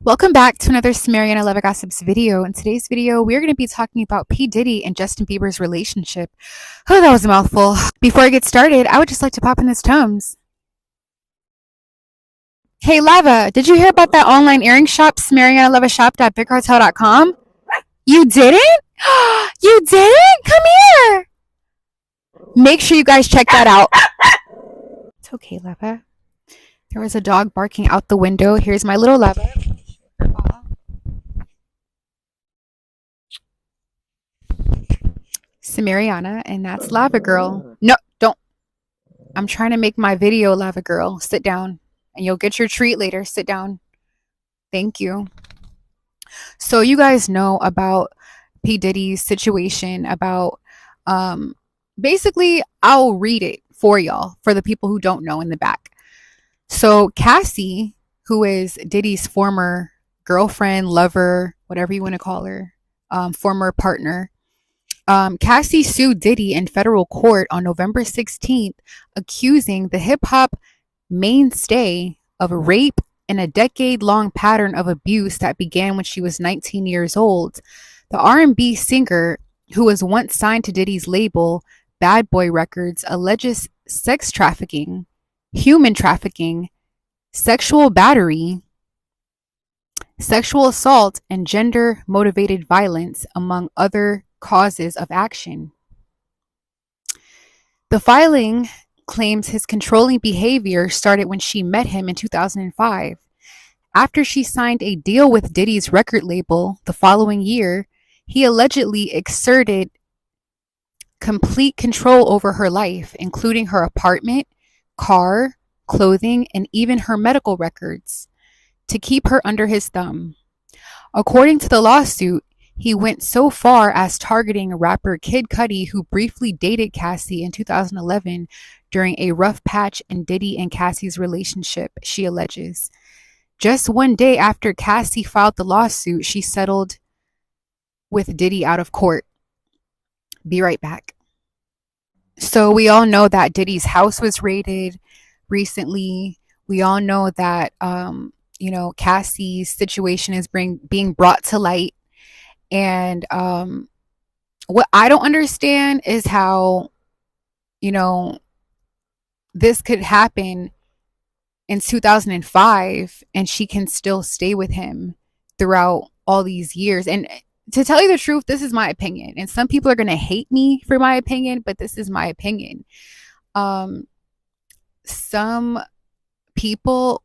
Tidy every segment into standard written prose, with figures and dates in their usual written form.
Welcome back to another Samariana Love Gossips video. In today's video, we're going to be talking about P. Diddy and Justin Bieber's relationship. Oh, that was a mouthful. Before I get started, I would just like to pop in this Tums. Hey, Lava, did you hear about that online earring shop, SamarianaLoveShop.BigCartel.com? You didn't? You didn't? Come here. Make sure you guys check that out. It's okay, Lava. There was a dog barking out the window. Here's my little Lava. Samariana, and that's Lava Girl. No, don't. I'm trying to make my video, Lava Girl. Sit down, and you'll get your treat later. Sit down. Thank you. So you guys know about P. Diddy's situation about, basically, I'll read it for y'all, for the people who don't know in the back. So Cassie, who is Diddy's former girlfriend, lover, whatever you want to call her, former partner, Cassie sued Diddy in federal court on November 16th, accusing the hip hop mainstay of rape and a decade-long pattern of abuse that began when she was 19 years old. The R&B singer, who was once signed to Diddy's label, Bad Boy Records, alleges sex trafficking, human trafficking, sexual battery, sexual assault, and gender-motivated violence, among other causes of action. The filing claims his controlling behavior started when she met him in 2005. After she signed a deal with Diddy's record label the following year, he allegedly exerted complete control over her life, including her apartment, car, clothing, and even her medical records, to keep her under his thumb. According to the lawsuit, he went so far as targeting rapper Kid Cudi, who briefly dated Cassie in 2011 during a rough patch in Diddy and Cassie's relationship, she alleges. Just one day after Cassie filed the lawsuit, she settled with Diddy out of court. Be right back. So we all know that Diddy's house was raided recently. We all know that, Cassie's situation is being brought to light. And what I don't understand is how, this could happen in 2005 and she can still stay with him throughout all these years. And to tell you the truth, this is my opinion. And some people are going to hate me for my opinion, but this is my opinion. Some people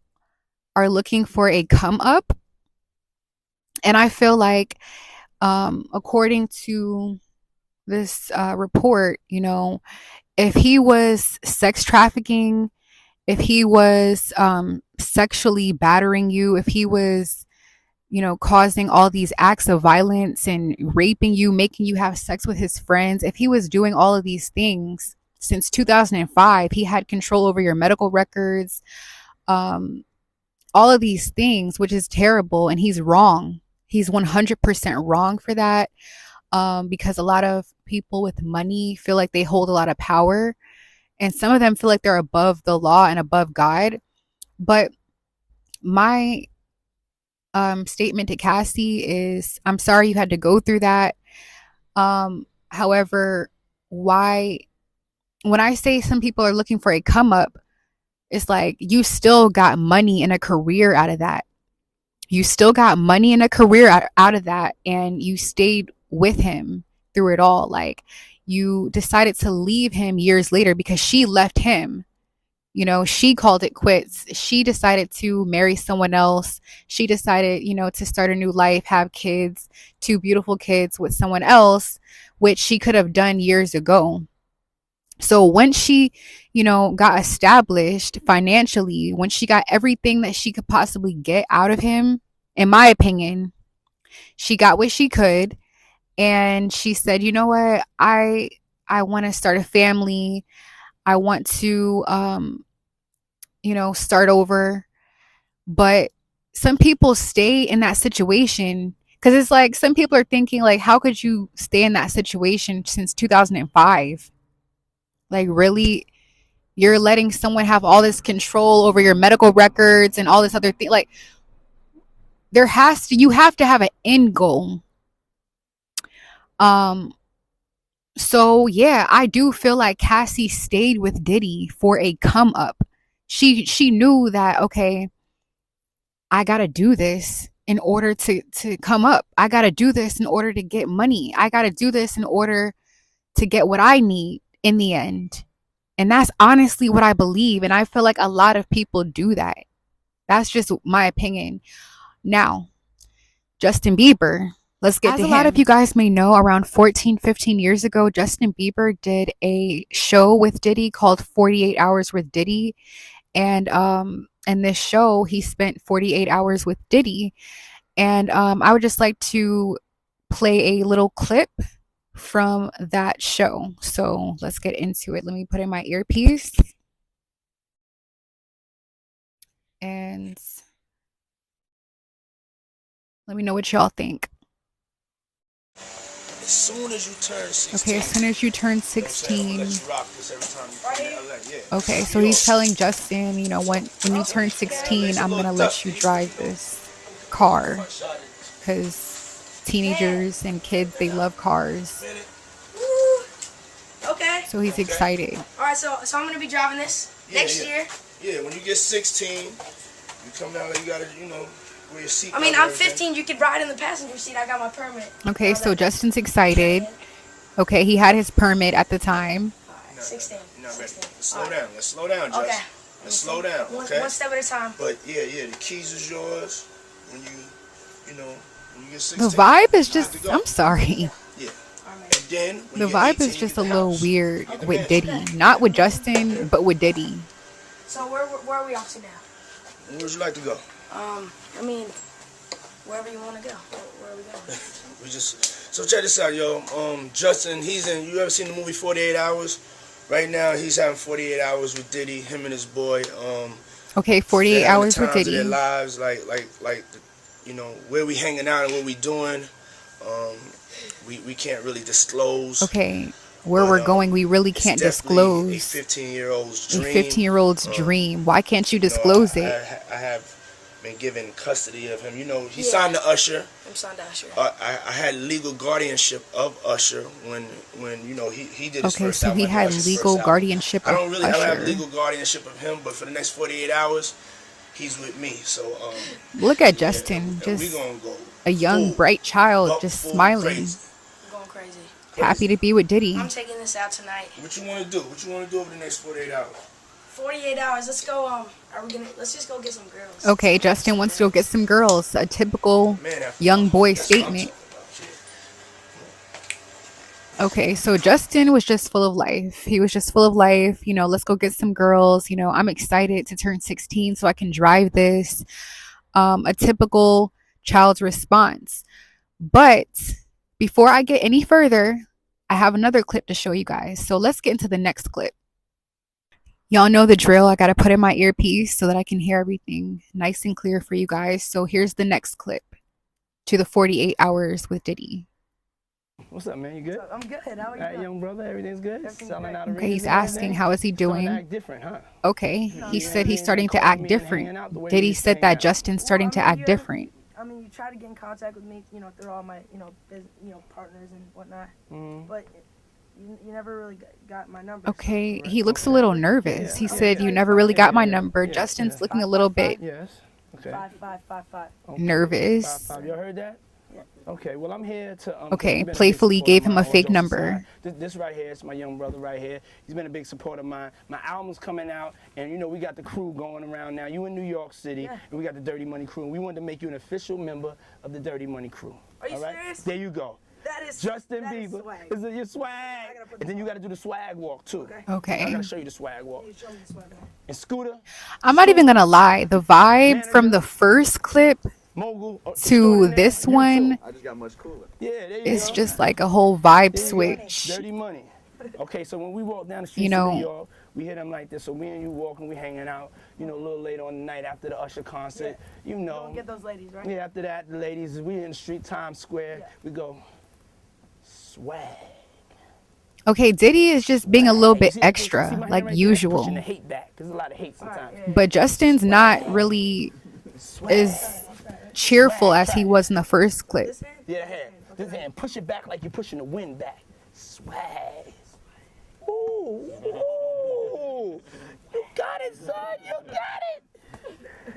are looking for a come up. And I feel like, according to this report, if he was sex trafficking, if he was sexually battering you, if he was, causing all these acts of violence and raping you, making you have sex with his friends, if he was doing all of these things since 2005, he had control over your medical records, all of these things, which is terrible, and he's wrong. He's 100% wrong for that, because a lot of people with money feel like they hold a lot of power, and some of them feel like they're above the law and above God. But my statement to Cassie is, I'm sorry you had to go through that. However, when I say some people are looking for a come up, it's like you still got money and a career out of that. You still got money and a career out of that, and you stayed with him through it all. Like, you decided to leave him years later because she left him. She called it quits. She decided to marry someone else. She decided, to start a new life, have kids, 2 beautiful kids with someone else, which she could have done years ago. So when she, got established financially, when she got everything that she could possibly get out of him, in my opinion, she got what she could. And she said, you know what? I want to start a family. I want to, start over. But some people stay in that situation because it's like some people are thinking, like, how could you stay in that situation since 2005? Like, really? You're letting someone have all this control over your medical records and all this other thing. Like, you have to have an end goal. Um, so yeah, I do feel like Cassie stayed with Diddy for a come up. She knew that, okay, I gotta do this in order to come up. I gotta do this in order to get money. I gotta do this in order to get what I need in the end. And that's honestly what I believe. And I feel like a lot of people do that. That's just my opinion. Now, Justin Bieber. Let's get to him. As a lot of you guys may know, around 14, 15 years ago, Justin Bieber did a show with Diddy called 48 Hours with Diddy. And in this show, he spent 48 hours with Diddy. And I would just like to play a little clip from that show. So let's get into it. Let me put in my earpiece. And let me know what y'all think. As soon as you turn 16. Okay, as soon as you turn 16. Okay, so he's telling Justin, you know, when you turn 16, I'm gonna let you drive this car, because teenagers and kids, they love cars. Okay. So he's excited. All right, so I'm gonna be driving this next year. Yeah, when you get 16, you come down there, you gotta, you know. I mean, I'm 15. You could ride in the passenger seat. I got my permit. Okay, so Justin's excited. Okay, he had his permit at the time. Right, 16. You're not ready. Let's slow down. Let's slow down, Justin. Okay. Let's slow down. Okay. One step at a time. But yeah, the keys is yours. When you get 16. The vibe is just, I'm sorry. Yeah. And then the vibe is just a little weird with Diddy. Not with Justin, but with Diddy. So where are we off to now? Where would you like to go? I mean, wherever you want to go. Where are we going? So check this out, yo. Justin, you ever seen the movie 48 Hours? Right now, he's having 48 hours with Diddy, him and his boy. Okay, 48 hours with Diddy. Their lives, like, you know, where we hanging out and what we doing. We can't really disclose. Okay, where we're going, we really can't disclose. A 15-year-old's dream. A 15-year-old's dream. Why can't you disclose it? I have been given custody of him. You know, he signed to Usher. I'm signed to Usher. I had legal guardianship of Usher when you know he did his first album. Okay, so he had legal guardianship of Usher. I don't have legal guardianship of him, but for the next 48 hours, he's with me. So look at Justin, just we gonna go a young, bright child, just smiling. Crazy. I'm going crazy. Happy to be with Diddy. I'm taking this out tonight. What you want to do? What you want to do over the next 48 hours? 48 hours. Let's go. Let's just go get some girls. Okay, Justin wants to go get some girls. A typical young boy statement. Okay, so Justin was just full of life. He was just full of life. You know, let's go get some girls. You know, I'm excited to turn 16 so I can drive this. A typical child's response. But before I get any further, I have another clip to show you guys. So let's get into the next clip. Y'all know the drill. I got to put in my earpiece so that I can hear everything nice and clear for you guys. So here's the next clip to the 48 hours with Diddy. What's up, man? You good? I'm good. How are you? All right, young brother, everything's good? Okay, he's asking, how is he doing? Act different, huh? Okay, he said he's starting to act different. Diddy said that Justin's starting to act different. I mean, you try to get in contact with me, you know, through all my, partners and whatnot. But you never really got my number. Okay, he looks a little nervous. He said, you never really got my number. Justin's looking a little bit nervous. You heard that? Okay, well, I'm here to... okay, playfully gave him a fake number. This right here is my young brother right here. He's been a big supporter of mine. My album's coming out, and, you know, we got the crew going around now. You in New York City, and we got the Dirty Money crew. And we wanted to make you an official member of the Dirty Money crew. Are you serious? There you go. That is Justin Bieber. Is it your swag? And then you got to do the swag walk, too. Okay. I got to show you the swag walk. And Scooter. I'm not even going to lie. The vibe from the first clip to this one, it's just like a whole vibe switch. Dirty Money. Okay, so when we walk down the street of New York, we hit them like this. So me and you walking, we hanging out, you know, a little later on the night after the Usher concert. You know. Don't get those ladies, right? Yeah, after that, the ladies, we in the street, Times Square. We go, swag. Okay, Diddy is just being a little bit extra, like usual. Pushing the hate back. There's a lot of hate sometimes. But Justin's not really cheerful Swag as he track. was in the first clip. This hand? Yeah, hand. This hand. Push it back like you're pushing the wind back. Swag. Ooh. Ooh. You got it, son. You got it.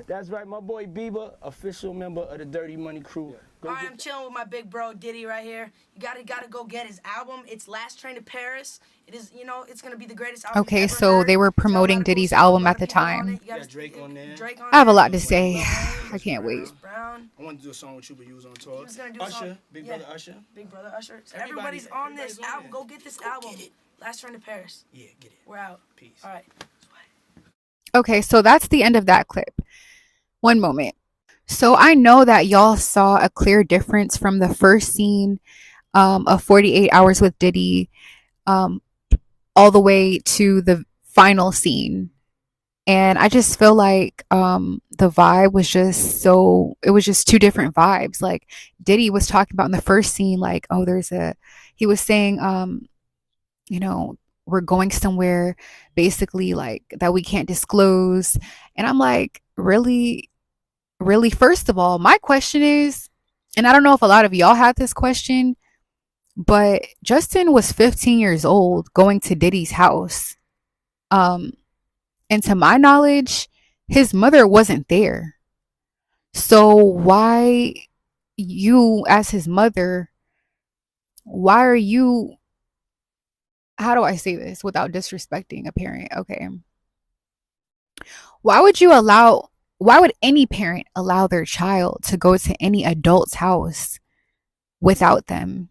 That's right, my boy Bieber, official member of the Dirty Money crew. Go I'm chilling with my big bro Diddy right here. You gotta go get his album. It's Last Train to Paris. It is, it's gonna be the greatest album. Okay, you've ever so heard. they were It's got a lot promoting of cool Diddy's songs, album a lot at of the people on time. it. You got Drake on there. Drake on I have a there. lot to say. Lil Wayne, I can't wait. Chris Brown. I want to do a song with you, but you was on tour. He was gonna do a Usher, song. Big Yeah. Brother Usher. Big Brother Usher. So Everybody- everybody's on this everybody's on album. there. Go get this album. Last Train to Paris. Yeah, get it. We're out. Peace. All right. Okay, so that's the end of that clip. One moment. So I know that y'all saw a clear difference from the first scene of 48 Hours with Diddy all the way to the final scene. And I just feel like the vibe was just it was just two different vibes. Like Diddy was talking about in the first scene, like, oh, he was saying, we're going somewhere basically like that we can't disclose. And I'm like, really? Really? First of all, my question is, and I don't know if a lot of y'all had this question, but Justin was 15 years old going to Diddy's house. And to my knowledge, his mother wasn't there. So why you, as his mother, why are you, how do I say this without disrespecting a parent? Okay. Why would any parent allow their child to go to any adult's house without them?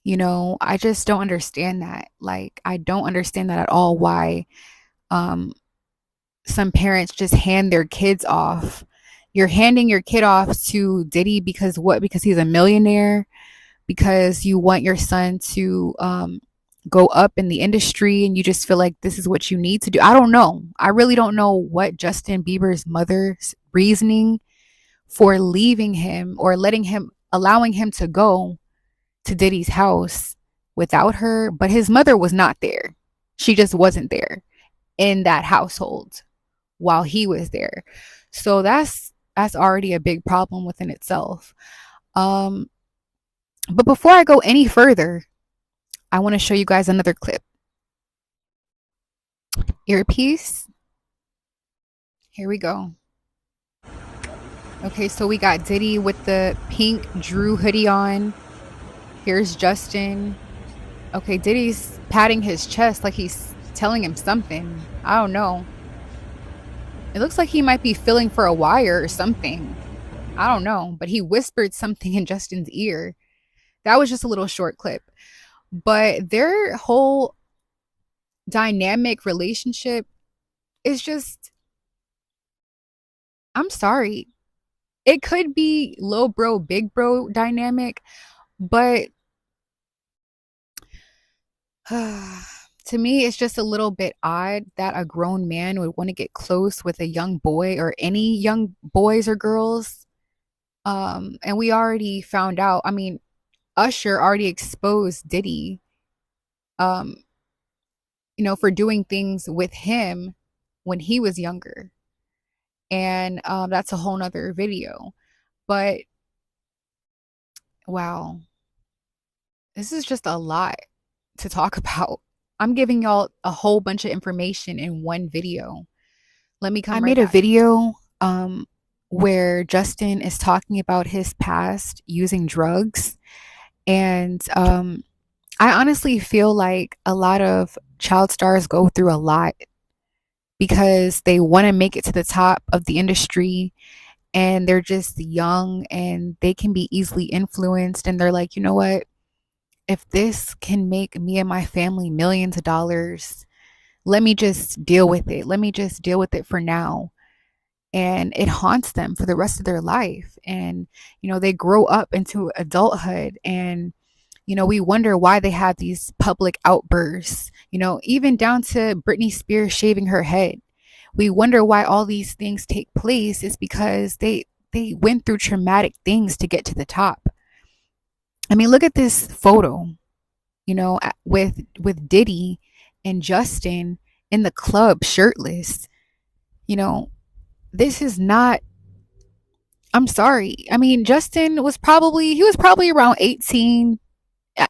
I just don't understand that. Like, I don't understand that at all, why some parents just hand their kids off. You're handing your kid off to Diddy because what? Because he's a millionaire? Because you want your son to go up in the industry and you just feel like this is what you need to do? I don't know. I really don't know what Justin Bieber's mother's reasoning for leaving him or allowing him to go to Diddy's house without her, but his mother was not there. She just wasn't there in that household while he was there. So that's already a big problem within itself. But before I go any further, I want to show you guys another clip. Earpiece. Here we go. Okay, so we got Diddy with the pink Drew hoodie on. Here's Justin. Okay, Diddy's patting his chest like he's telling him something. I don't know. It looks like he might be feeling for a wire or something. I don't know, but he whispered something in Justin's ear. That was just a little short clip. But their whole dynamic relationship is just, I'm sorry. It could be low bro, big bro dynamic, but to me, it's just a little bit odd that a grown man would want to get close with a young boy or any young boys or girls. And we already found out, I mean, Usher already exposed Diddy, for doing things with him when he was younger. And that's a whole nother video. But wow, this is just a lot to talk about. I'm giving y'all a whole bunch of information in one video. Let me come I made a video where Justin is talking about his past using drugs. And I honestly feel like a lot of child stars go through a lot because they want to make it to the top of the industry and they're just young and they can be easily influenced. And they're like, you know what? If this can make me and my family millions of dollars, let me just deal with it. Let me just deal with it for now. And it haunts them for the rest of their life. And, they grow up into adulthood and, we wonder why they have these public outbursts, even down to Britney Spears shaving her head. We wonder why all these things take place is because they went through traumatic things to get to the top. I mean, look at this photo, with Diddy and Justin in the club shirtless. This is not I'm sorry. I mean, Justin was probably around 18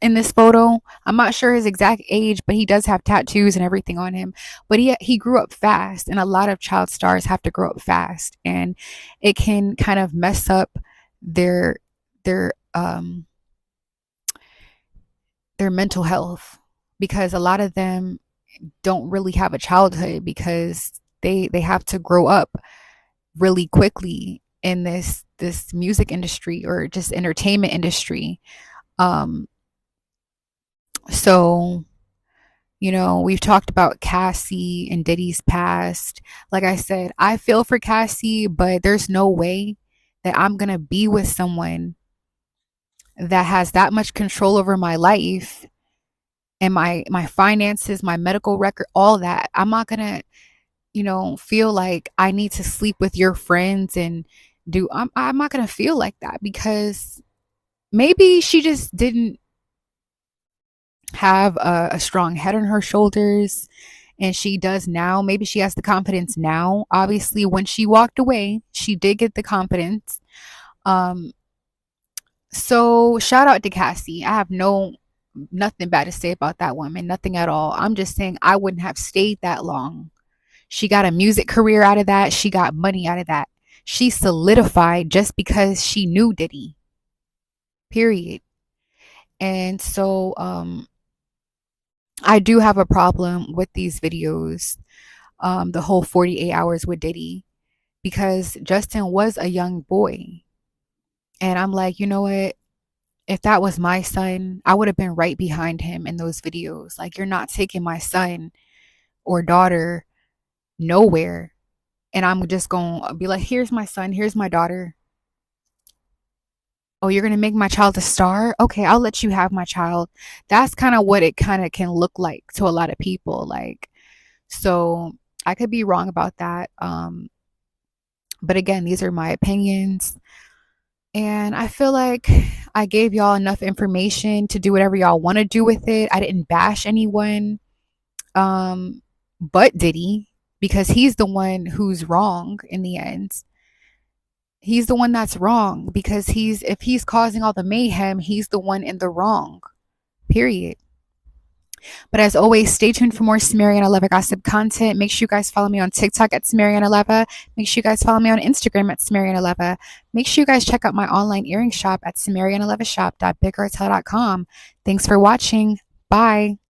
in this photo. I'm not sure his exact age, but he does have tattoos and everything on him. But he grew up fast, and a lot of child stars have to grow up fast, and it can kind of mess up their their um their mental health, because a lot of them don't really have a childhood because they have to grow up really quickly in this music industry or just entertainment industry. Um so we've talked about Cassie and Diddy's past. Like I said, I feel for Cassie, but there's no way that I'm going to be with someone that has that much control over my life and my finances, my medical record, all that. I'm not going to, feel like I need to sleep with your friends and I'm not going to feel like that, because maybe she just didn't have a strong head on her shoulders, and she does now. Maybe she has the confidence now. Obviously, when she walked away, she did get the confidence. um so shout out to Cassie. I have nothing bad to say about that woman, nothing at all. I'm just saying I wouldn't have stayed that long. She got a music career out of that, she got money out of that. She solidified just because she knew Diddy, period. And so I do have a problem with these videos, the whole 48 hours with Diddy, because Justin was a young boy. And I'm like, you know what? If that was my son, I would have been right behind him in those videos. Like, you're not taking my son or daughter nowhere. And I'm just going to be like, here's my son, here's my daughter. Oh, you're going to make my child a star? Okay, I'll let you have my child. That's kind of what it kind of can look like to a lot of people. Like, so I could be wrong about that. But again, these are my opinions. And I feel like I gave y'all enough information to do whatever y'all want to do with it. I didn't bash anyone, um, but Diddy, because he's the one who's wrong in the end. He's the one that's wrong, because if he's causing all the mayhem, he's the one in the wrong. Period. But as always, stay tuned for more Samariana Leva gossip content. Make sure you guys follow me on TikTok at Samariana Leva. Make sure you guys follow me on Instagram at Samariana Leva. Make sure you guys check out my online earring shop at samarianalevashop.bigcartel.com. Thanks for watching. Bye.